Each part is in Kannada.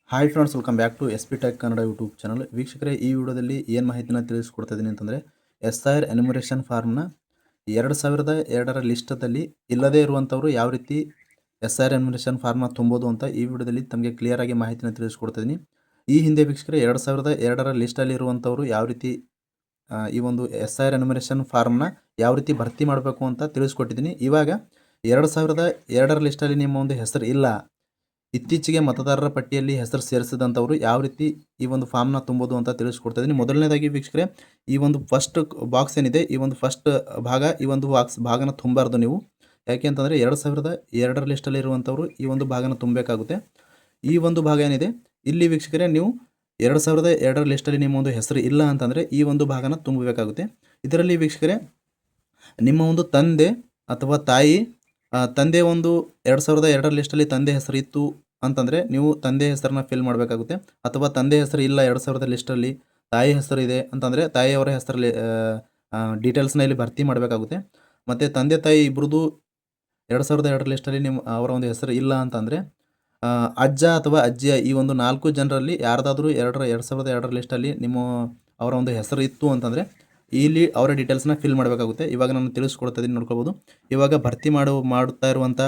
Hi friends, welcome back to S P tech Kannada YouTube channel. ವೀಕ್ಷಕರೇ, ಈ ವಿಡಿಯೋದಲ್ಲಿ ಏನು ಮಾಹಿತಿನ ತಿಳಿಸ್ಕೊಡ್ತಾ ಇದ್ದೀನಿ ಅಂತಂದರೆ, SIR ಎನ್ಯುಮರೇಷನ್ ಫಾರ್ಮ್ನ 2002 ಲಿಸ್ಟದಲ್ಲಿ ಇಲ್ಲದೇ ಇರುವಂಥವ್ರು ಯಾವ ರೀತಿ SIR ಎನ್ಯುಮರೇಷನ್ ಫಾರ್ಮ್ನ ತುಂಬೋದು ಅಂತ ಈ ವಿಡಿಯೋದಲ್ಲಿ ತಮಗೆ ಕ್ಲಿಯರಾಗಿ ಮಾಹಿತಿನ ತಿಳಿಸ್ಕೊಡ್ತಾ ಇದ್ದೀನಿ. ಈ ಹಿಂದೆ ವೀಕ್ಷಕರೇ 2002 ಲಿಸ್ಟಲ್ಲಿ ಇರುವಂಥವ್ರು ಯಾವ ರೀತಿ ಈ ಒಂದು SIR ಎನ್ಯುಮರೇಷನ್ ಫಾರ್ಮ್ನ ಯಾವ ರೀತಿ ಭರ್ತಿ ಮಾಡಬೇಕು ಅಂತ ತಿಳಿಸ್ಕೊಟ್ಟಿದ್ದೀನಿ. ಇವಾಗ 2002 ಲಿಸ್ಟಲ್ಲಿ ನಿಮ್ಮ ಒಂದು ಹೆಸರು ಇಲ್ಲ, ಇತ್ತೀಚೆಗೆ ಮತದಾರರ ಪಟ್ಟಿಯಲ್ಲಿ ಹೆಸರು ಸೇರಿಸಿದಂಥವರು ಯಾವ ರೀತಿ ಈ ಒಂದು ಫಾರ್ಮ್ನ ತುಂಬೋದು ಅಂತ ತಿಳಿಸ್ಕೊಡ್ತಾ ಇದ್ದೀನಿ. ಮೊದಲನೇದಾಗಿ ವೀಕ್ಷಕರೇ, ಈ ಒಂದು ಫಸ್ಟ್ ಬಾಕ್ಸ್ ಏನಿದೆ, ಈ ಒಂದು ಫಸ್ಟ್ ಭಾಗ, ಈ ಒಂದು ಭಾಗನ ತುಂಬಾರ್ದು ನೀವು. ಯಾಕೆ ಅಂತಂದರೆ 2002 ಲಿಸ್ಟಲ್ಲಿ ಇರುವಂಥವ್ರು ಈ ಒಂದು ಭಾಗನ ತುಂಬಬೇಕಾಗುತ್ತೆ. ಈ ಒಂದು ಭಾಗ ಏನಿದೆ ಇಲ್ಲಿ ವೀಕ್ಷಕರೇ, ನೀವು 2002 ಲಿಸ್ಟಲ್ಲಿ ನಿಮ್ಮ ಒಂದು ಹೆಸರು ಇಲ್ಲ ಅಂತಂದರೆ ಈ ಒಂದು ಭಾಗನ ತುಂಬಬೇಕಾಗುತ್ತೆ. ಇದರಲ್ಲಿ ವೀಕ್ಷಕರೇ, ನಿಮ್ಮ ಒಂದು ತಂದೆ ಅಥವಾ ತಾಯಿ, ತಂದೆ ಒಂದು 2002 ಲಿಸ್ಟಲ್ಲಿ ತಂದೆ ಹೆಸರು ಇತ್ತು ಅಂತಂದರೆ ನೀವು ತಂದೆ ಹೆಸರನ್ನ ಫಿಲ್ ಮಾಡಬೇಕಾಗುತ್ತೆ. ಅಥವಾ ತಂದೆ ಹೆಸರು ಇಲ್ಲ 2000 ಲಿಸ್ಟಲ್ಲಿ, ತಾಯಿ ಹೆಸರು ಇದೆ ಅಂತಂದರೆ ತಾಯಿಯವರ ಹೆಸರಲ್ಲಿ ಡೀಟೇಲ್ಸ್ನ ಇಲ್ಲಿ ಭರ್ತಿ ಮಾಡಬೇಕಾಗುತ್ತೆ. ಮತ್ತು ತಂದೆ ತಾಯಿ ಇಬ್ಬರದು 2002 ಲಿಸ್ಟಲ್ಲಿ ಅವರ ಒಂದು ಹೆಸರು ಇಲ್ಲ ಅಂತಂದರೆ ಅಜ್ಜ ಅಥವಾ ಅಜ್ಜಿಯ ಈ ಒಂದು 4 ಜನರಲ್ಲಿ ಯಾರ್ದಾದ್ರೂ 2002 ಲಿಸ್ಟಲ್ಲಿ ಅವರ ಒಂದು ಹೆಸರು ಇತ್ತು ಅಂತಂದರೆ ಇಲ್ಲಿ ಅವರ ಡೀಟೇಲ್ಸ್ನ ಫಿಲ್ ಮಾಡಬೇಕಾಗುತ್ತೆ. ಇವಾಗ ನಾನು ತಿಳಿಸ್ಕೊಡ್ತಾ ಇದ್ದೀನಿ, ನೋಡ್ಕೊಬೋದು. ಇವಾಗ ಭರ್ತಿ ಮಾಡುತ್ತಾ ಇರುವಂಥ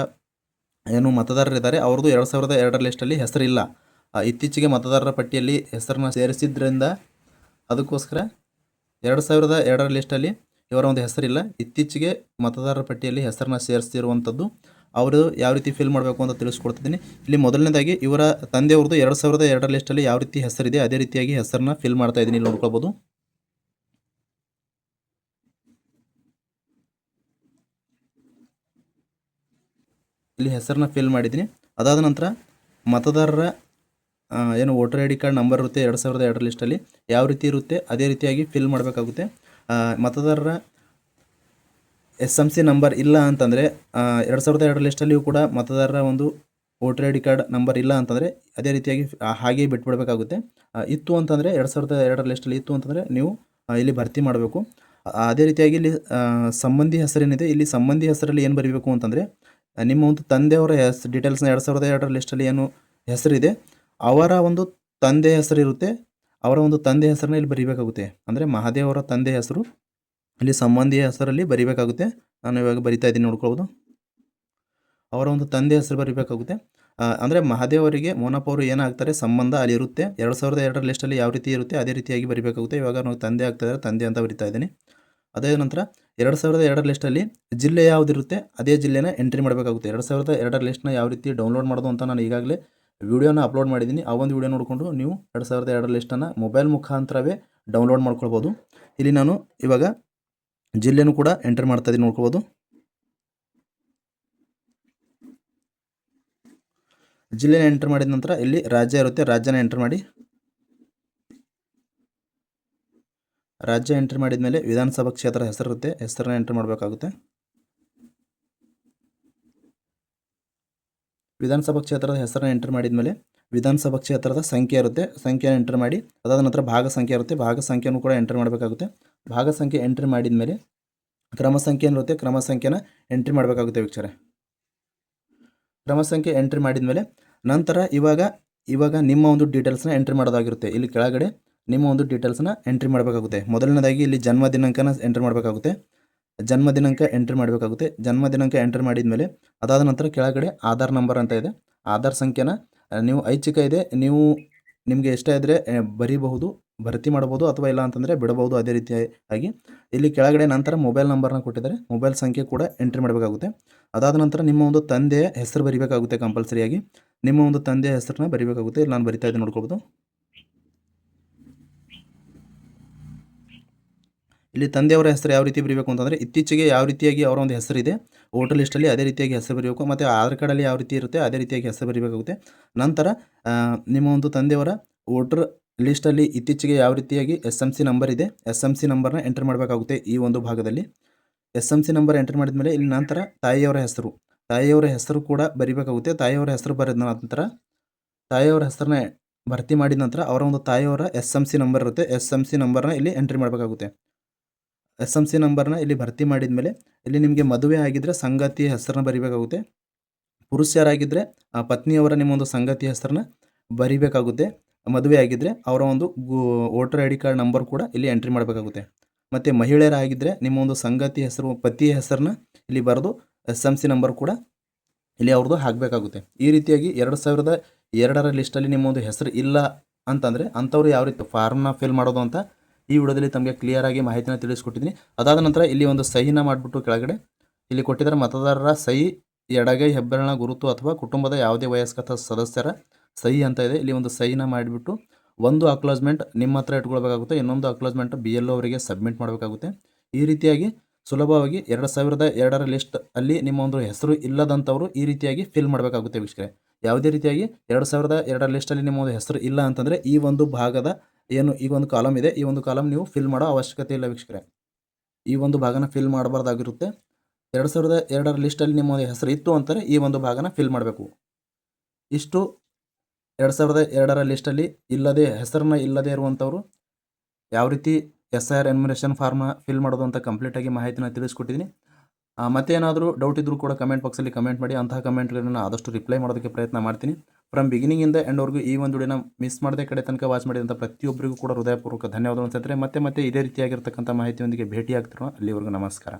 ಏನು ಮತದಾರರಿದ್ದಾರೆ ಅವ್ರದ್ದು 2002 ಲಿಸ್ಟಲ್ಲಿ ಹೆಸರಿಲ್ಲ. ಇತ್ತೀಚೆಗೆ ಮತದಾರರ ಪಟ್ಟಿಯಲ್ಲಿ ಹೆಸರನ್ನ ಸೇರಿಸಿದ್ರಿಂದ ಅದಕ್ಕೋಸ್ಕರ 2002 ಲಿಸ್ಟಲ್ಲಿ ಇವರ ಒಂದು ಹೆಸರಿಲ್ಲ. ಇತ್ತೀಚೆಗೆ ಮತದಾರರ ಪಟ್ಟಿಯಲ್ಲಿ ಹೆಸರನ್ನ ಸೇರಿಸ್ತಿರುವಂಥದ್ದು ಅವರು ಯಾವ ರೀತಿ ಫಿಲ್ ಮಾಡಬೇಕು ಅಂತ ತಿಳಿಸ್ಕೊಡ್ತಿದ್ದೀನಿ. ಇಲ್ಲಿ ಮೊದಲನೇದಾಗಿ ಇವರ ತಂದೆಯವ್ರದ್ದು 2002 ಲಿಸ್ಟಲ್ಲಿ ಯಾವ ರೀತಿ ಹೆಸರಿದೆ ಅದೇ ರೀತಿಯಾಗಿ ಹೆಸರನ್ನ ಫಿಲ್ ಮಾಡ್ತಾ ಇದ್ದೀನಿ, ಇಲ್ಲಿ ನೋಡ್ಕೊಬೋದು. ಇಲ್ಲಿ ಹೆಸರನ್ನ ಫಿಲ್ ಮಾಡಿದ್ದೀನಿ. ಅದಾದ ನಂತರ ಮತದಾರರ ಏನು voter I D card number ಇರುತ್ತೆ 2002 ಲಿಸ್ಟಲ್ಲಿ ಯಾವ ರೀತಿ ಇರುತ್ತೆ ಅದೇ ರೀತಿಯಾಗಿ ಫಿಲ್ ಮಾಡಬೇಕಾಗುತ್ತೆ. ಮತದಾರರ SMC ನಂಬರ್ ಇಲ್ಲ ಅಂತಂದರೆ 2002 ಲಿಸ್ಟಲ್ಲಿಯೂ ಕೂಡ ಮತದಾರರ ಒಂದು voter I D card number ಇಲ್ಲ ಅಂತಂದರೆ ಅದೇ ರೀತಿಯಾಗಿ ಹಾಗೆ ಬಿಟ್ಬಿಡಬೇಕಾಗುತ್ತೆ. ಇತ್ತು ಅಂತಂದರೆ 2002 ಲಿಸ್ಟಲ್ಲಿ ಇತ್ತು ಅಂತಂದರೆ ನೀವು ಇಲ್ಲಿ ಭರ್ತಿ ಮಾಡಬೇಕು. ಅದೇ ರೀತಿಯಾಗಿ ಇಲ್ಲಿ ಸಂಬಂಧಿ ಹೆಸರೇನಿದೆ, ಇಲ್ಲಿ ಸಂಬಂಧಿ ಹೆಸರಲ್ಲಿ ಏನು ಬರೀಬೇಕು ಅಂತಂದರೆ ನಿಮ್ಮ ಒಂದು ತಂದೆಯವರ ಡೀಟೇಲ್ಸ್ನ 2002 ಲಿಸ್ಟಲ್ಲಿ ಏನು ಹೆಸರಿದೆ ಅವರ ಒಂದು ತಂದೆ ಹೆಸರಿರುತ್ತೆ, ಅವರ ಒಂದು ತಂದೆ ಹೆಸರನ್ನ ಇಲ್ಲಿ ಬರೀಬೇಕಾಗುತ್ತೆ. ಅಂದರೆ ಮಹಾದೇವ್ ಅವರ ತಂದೆ ಹೆಸರು ಇಲ್ಲಿ ಸಂಬಂಧಿಯ ಹೆಸರಲ್ಲಿ ಬರೀಬೇಕಾಗುತ್ತೆ. ನಾನು ಇವಾಗ ಬರಿತಾ ಇದ್ದೀನಿ, ನೋಡ್ಕೊಳ್ಬೋದು. ಅವರ ಒಂದು ತಂದೆ ಹೆಸರು ಬರೀಬೇಕಾಗುತ್ತೆ. ಅಂದರೆ ಮಹಾದೇವ್ ಅವರಿಗೆ ಮೋನಪ್ಪ ಅವರು ಏನಾಗ್ತಾರೆ ಸಂಬಂಧ ಅಲ್ಲಿ ಇರುತ್ತೆ. 2002 ಲಿಸ್ಟಲ್ಲಿ ಯಾವ ರೀತಿ ಇರುತ್ತೆ ಅದೇ ರೀತಿಯಾಗಿ ಬರೀಬೇಕಾಗುತ್ತೆ. ಇವಾಗ ನಾವು ತಂದೆ ಆಗ್ತಾಯಿದ್ದಾರೆ, ತಂದೆ ಅಂತ ಬರಿತಾ ಇದ್ದೀನಿ. ಅದೇ ನಂತರ 2002 ಲಿಸ್ಟಲ್ಲಿ ಜಿಲ್ಲೆ ಯಾವುದಿರುತ್ತೆ ಅದೇ ಜಿಲ್ಲೆನ ಎಂಟ್ರಿ ಮಾಡಬೇಕಾಗುತ್ತೆ. 2002 ಲಿಸ್ಟ್ನ ಯಾವ ರೀತಿ ಡೌನ್ಲೋಡ್ ಮಾಡೋದು ಅಂತ ನಾನು ಈಗಾಗಲೇ ವಿಡಿಯೋನ ಅಪ್ಲೋಡ್ ಮಾಡಿದ್ದೀನಿ. ಆ ಒಂದು ವಿಡಿಯೋ ನೋಡಿಕೊಂಡು ನೀವು 2002 ಲಿಸ್ಟನ್ನು ಮೊಬೈಲ್ ಮುಖಾಂತರವೇ ಡೌನ್ಲೋಡ್ ಮಾಡ್ಕೊಳ್ಬೋದು. ಇಲ್ಲಿ ನಾನು ಇವಾಗ ಜಿಲ್ಲೆನೂ ಕೂಡ ಎಂಟ್ರಿ ಮಾಡ್ತಾ ಇದ್ದೀನಿ, ನೋಡ್ಕೊಬೋದು. ಜಿಲ್ಲೆನ ಎಂಟ್ರಿ ಮಾಡಿದ ನಂತರ ಇಲ್ಲಿ ರಾಜ್ಯ ಇರುತ್ತೆ, ರಾಜ್ಯನ ಎಂಟ್ರಿ ಮಾಡಿ. ರಾಜ್ಯ ಎಂಟ್ರಿ ಮಾಡಿದ ಮೇಲೆ ವಿಧಾನಸಭಾ ಕ್ಷೇತ್ರದ ಹೆಸರಿರುತ್ತೆ, ಹೆಸರನ್ನ ಎಂಟ್ರಿ ಮಾಡಬೇಕಾಗುತ್ತೆ. ವಿಧಾನಸಭಾ ಕ್ಷೇತ್ರದ ಹೆಸರನ್ನ ಎಂಟ್ರಿ ಮಾಡಿದ ಮೇಲೆ ವಿಧಾನಸಭಾ ಕ್ಷೇತ್ರದ ಸಂಖ್ಯೆ ಇರುತ್ತೆ, ಸಂಖ್ಯೆನ ಎಂಟ್ರಿ ಮಾಡಿ. ಅದಾದ ನಂತರ ಭಾಗ ಸಂಖ್ಯೆ ಇರುತ್ತೆ, ಭಾಗ ಸಂಖ್ಯೆನೂ ಕೂಡ ಎಂಟ್ರಿ ಮಾಡಬೇಕಾಗುತ್ತೆ. ಭಾಗ ಸಂಖ್ಯೆ ಎಂಟ್ರಿ ಮಾಡಿದ ಮೇಲೆ ಕ್ರಮ ಸಂಖ್ಯೆ ಇರುತ್ತೆ, ಕ್ರಮ ಸಂಖ್ಯೆನ ಎಂಟ್ರಿ ಮಾಡಬೇಕಾಗುತ್ತೆ ವೀಕ್ಷಕರೇ. ಕ್ರಮ ಸಂಖ್ಯೆ ಎಂಟ್ರಿ ಮಾಡಿದ ಮೇಲೆ ನಂತರ ಇವಾಗ ನಿಮ್ಮ ಒಂದು ಡೀಟೇಲ್ಸ್ನ ಎಂಟ್ರಿ ಮಾಡೋದಾಗಿರುತ್ತೆ. ಇಲ್ಲಿ ಕೆಳಗಡೆ ನಿಮ್ಮ ಒಂದು ಡೀಟೇಲ್ಸ್ನ ಎಂಟ್ರಿ ಮಾಡಬೇಕಾಗುತ್ತೆ. ಮೊದಲನೇದಾಗಿ ಇಲ್ಲಿ ಜನ್ಮ ದಿನಾಂಕನ ಎಂಟ್ರಿ ಮಾಡಬೇಕಾಗುತ್ತೆ. ಜನ್ಮ ದಿನಾಂಕ ಎಂಟ್ರಿ ಮಾಡಬೇಕಾಗುತ್ತೆ. ಜನ್ಮ ದಿನಾಂಕ ಎಂಟ್ರಿ ಮಾಡಿದ ಮೇಲೆ ಅದಾದ ನಂತರ ಕೆಳಗಡೆ ಆಧಾರ್ ನಂಬರ್ ಅಂತ ಇದೆ, ಆಧಾರ್ ಸಂಖ್ಯೆನ ನೀವು ಐಚ್ಛಿಕ ಇದೆ, ನಿಮಗೆ ಇಷ್ಟ ಇದ್ದರೆ ಬರೀಬಹುದು, ಭರ್ತಿ ಮಾಡಬಹುದು, ಅಥವಾ ಇಲ್ಲ ಅಂತಂದರೆ ಬಿಡಬಹುದು. ಅದೇ ರೀತಿಯಾಗಿ ಇಲ್ಲಿ ಕೆಳಗಡೆ ನಂತರ ಮೊಬೈಲ್ ನಂಬರ್ನ ಕೊಟ್ಟಿದ್ದಾರೆ, ಮೊಬೈಲ್ ಸಂಖ್ಯೆ ಕೂಡ ಎಂಟ್ರಿ ಮಾಡಬೇಕಾಗುತ್ತೆ. ಅದಾದ ನಂತರ ನಿಮ್ಮ ಒಂದು ತಂದೆಯ ಹೆಸರು ಬರೀಬೇಕಾಗುತ್ತೆ. ಕಂಪಲ್ಸರಿಯಾಗಿ ನಿಮ್ಮ ಒಂದು ತಂದೆಯ ಹೆಸರನ್ನ ಬರೀಬೇಕಾಗುತ್ತೆ. ಇಲ್ಲಿ ನಾನು ಬರಿತಾ ಇದ್ದೀನಿ, ನೋಡ್ಕೊಬೋದು. ಇಲ್ಲಿ ತಂದೆಯವರ ಹೆಸರು ಯಾವ ರೀತಿ ಬರೀಬೇಕು ಅಂತಂದರೆ ಇತ್ತೀಚೆಗೆ ಯಾವ ರೀತಿಯಾಗಿ ಅವರ ಒಂದು ಹೆಸರಿದೆ ವೋಟರ್ ಲಿಸ್ಟಲ್ಲಿ ಅದೇ ರೀತಿಯಾಗಿ ಹೆಸರು ಬರೀಬೇಕು. ಮತ್ತು ಆಧಾರ್ ಕಾರ್ಡಲ್ಲಿ ಯಾವ ರೀತಿ ಇರುತ್ತೆ ಅದೇ ರೀತಿಯಾಗಿ ಹೆಸರು ಬರೀಬೇಕಾಗುತ್ತೆ. ನಂತರ ನಿಮ್ಮ ಒಂದು ತಂದೆಯವರ ವೋಟರ್ ಲಿಸ್ಟಲ್ಲಿ ಇತ್ತೀಚೆಗೆ ಯಾವ ರೀತಿಯಾಗಿ SMC ನಂಬರ್ ಇದೆ, SMC ನಂಬರ್ನ ಎಂಟ್ರಿ ಮಾಡಬೇಕಾಗುತ್ತೆ. ಈ ಒಂದು ಭಾಗದಲ್ಲಿ SMC ನಂಬರ್ ಎಂಟ್ರಿ ಮಾಡಿದ ಮೇಲೆ ಇಲ್ಲಿ ನಂತರ ತಾಯಿಯವರ ಹೆಸರು ಕೂಡ ಬರೀಬೇಕಾಗುತ್ತೆ. ತಾಯಿಯವರ ಹೆಸರು ಬರೆದ ನಂತರ ತಾಯಿಯವರ ಹೆಸರನ್ನ ಭರ್ತಿ ಮಾಡಿದ ನಂತರ ಅವರ ಒಂದು ತಾಯಿಯವರ SMC ನಂಬರ್ ಇರುತ್ತೆ, SMC ನಂಬರ್ನ ಇಲ್ಲಿ ಎಂಟ್ರಿ ಮಾಡಬೇಕಾಗುತ್ತೆ. SMC ನಂಬರ್ನ ಇಲ್ಲಿ ಭರ್ತಿ ಮಾಡಿದ ಮೇಲೆ ಇಲ್ಲಿ ನಿಮಗೆ ಮದುವೆ ಆಗಿದ್ದರೆ ಸಂಗಾತಿಯ ಹೆಸರನ್ನ ಬರೀಬೇಕಾಗುತ್ತೆ. ಪುರುಷರಾಗಿದ್ದರೆ ಪತ್ನಿಯವರ ನಿಮ್ಮ ಒಂದು ಸಂಗಾತಿಯ ಹೆಸರನ್ನ ಬರಿಬೇಕಾಗುತ್ತೆ. ಮದುವೆ ಆಗಿದ್ದರೆ ಅವರ ಒಂದು voter I D card number ಕೂಡ ಇಲ್ಲಿ ಎಂಟ್ರಿ ಮಾಡಬೇಕಾಗುತ್ತೆ. ಮತ್ತು ಮಹಿಳೆಯರಾಗಿದ್ದರೆ ನಿಮ್ಮ ಒಂದು ಸಂಗಾತಿ ಹೆಸರು, ಪತಿಯ ಹೆಸರನ್ನ ಇಲ್ಲಿ ಬರೆದು SMC ನಂಬರ್ ಕೂಡ ಇಲ್ಲಿ ಅವ್ರದ್ದು ಹಾಕಬೇಕಾಗುತ್ತೆ. ಈ ರೀತಿಯಾಗಿ 2002ರ ಲಿಸ್ಟಲ್ಲಿ ನಿಮ್ಮ ಒಂದು ಹೆಸರು ಇಲ್ಲ ಅಂತಂದರೆ ಅಂಥವ್ರು ಯಾವ ರೀತಿ ಫಾರ್ಮ್ನ ಫಿಲ್ ಮಾಡೋದು ಅಂತ ಈ ವಿಡಿಯೋದಲ್ಲಿ ತಮಗೆ ಕ್ಲಿಯರಾಗಿ ಮಾಹಿತಿನ ತಿಳಿಸ್ಕೊಟ್ಟಿದ್ದೀನಿ. ಅದಾದ ನಂತರ ಇಲ್ಲಿ ಒಂದು ಸಹಿನ ಮಾಡಿಬಿಟ್ಟು ಕೆಳಗಡೆ ಇಲ್ಲಿ ಕೊಟ್ಟಿದ್ದಾರೆ ಮತದಾರರ ಸಹಿ, ಎಡಗೈ ಹೆಬ್ಬೆರಳಿನ ಗುರುತು ಅಥವಾ ಕುಟುಂಬದ ಯಾವುದೇ ವಯಸ್ಕ ಸದಸ್ಯರ ಸಹಿ ಅಂತ ಇದೆ. ಇಲ್ಲಿ ಒಂದು ಸಹಿನ ಮಾಡಿಬಿಟ್ಟು ಒಂದು ಅಕ್ಲಾಜ್ಮೆಂಟ್ ನಿಮ್ಮ ಹತ್ರ ಇಟ್ಕೊಳ್ಬೇಕಾಗುತ್ತೆ, ಇನ್ನೊಂದು ಅಕ್ಲಾಜ್ಮೆಂಟ್ BLO ಅವರಿಗೆ ಸಬ್ಮಿಟ್ ಮಾಡಬೇಕಾಗುತ್ತೆ. ಈ ರೀತಿಯಾಗಿ ಸುಲಭವಾಗಿ 2002ರ ಲಿಸ್ಟ್ ಅಲ್ಲಿ ನಿಮ್ಮ ಒಂದು ಹೆಸರು ಇಲ್ಲದಂಥವರು ಈ ರೀತಿಯಾಗಿ ಫಿಲ್ ಮಾಡಬೇಕಾಗುತ್ತೆ ವೀಕ್ಷಕರೇ. ಯಾವುದೇ ರೀತಿಯಾಗಿ 2002ರ ಲಿಸ್ಟಲ್ಲಿ ನಿಮ್ಮ ಒಂದು ಹೆಸರು ಇಲ್ಲ ಅಂತಂದರೆ ಈ ಒಂದು ಭಾಗದ ಏನು ಈ ಒಂದು ಕಾಲಮ್ ಇದೆ, ಈ ಒಂದು ಕಾಲಮ್ ನೀವು ಫಿಲ್ ಮಾಡೋ ಅವಶ್ಯಕತೆ ಇಲ್ಲ ವೀಕ್ಷಕರೇ. ಈ ಒಂದು ಭಾಗನ ಫಿಲ್ ಮಾಡಬಾರ್ದಾಗಿರುತ್ತೆ. 2002ರ ಲಿಸ್ಟಲ್ಲಿ ನಿಮ್ಮ ಹೆಸರು ಇತ್ತು ಅಂತಾರೆ ಈ ಒಂದು ಭಾಗನ ಫಿಲ್ ಮಾಡಬೇಕು. ಇಷ್ಟು 2002ರ ಲಿಸ್ಟಲ್ಲಿ ಹೆಸರನ್ನ ಇಲ್ಲದೇ ಇರುವಂಥವ್ರು ಯಾವ ರೀತಿ SIR ಎನ್ಯುಮರೇಷನ್ ಫಾರ್ಮ್ನ ಫಿಲ್ ಮಾಡೋದು ಅಂತ ಕಂಪ್ಲೀಟಾಗಿ ಮಾಹಿತಿನ ತಿಳಿಸ್ಕೊಟ್ಟಿದ್ದೀನಿ. ಮತ್ತೇನಾದರೂ ಡೌಟ್ ಇದ್ದರೂ ಕೂಡ ಕಮೆಂಟ್ ಬಾಕ್ಸಲ್ಲಿ ಕಮೆಂಟ್ ಮಾಡಿ. ಅಂತಹ ಕಮೆಂಟ್ಗಳನ್ನ ಆದಷ್ಟು ರಿಪ್ಲೈ ಮಾಡೋದಕ್ಕೆ ಪ್ರಯತ್ನ ಮಾಡ್ತೀನಿ. ಫ್ರಮ್ ಬಿಗಿನಿಂಗಿಂದ ಎಂಡ್ವರೆಗೂ ಈ ಒಂದು ವಿಡಿಯೋನ ಮಿಸ್ ಮಾಡದೆ ಕಡೆ ತನಕ ವಾಚ್ ಮಾಡಿದಂಥ ಪ್ರತಿಯೊಬ್ಬರಿಗೂ ಕೂಡ ಹೃದಯಪೂರ್ವಕ ಧನ್ಯವಾದಗಳು ಅನ್ಸುತ್ತೆ. ಮತ್ತೆ ಇದೇ ರೀತಿಯಾಗಿರ್ತಕ್ಕಂಥ ಮಾಹಿತಿಯೊಂದಿಗೆ ಭೇಟಿ ಆಗ್ತಿರೋ ಅಲ್ಲಿವರೆಗೂ ನಮಸ್ಕಾರ.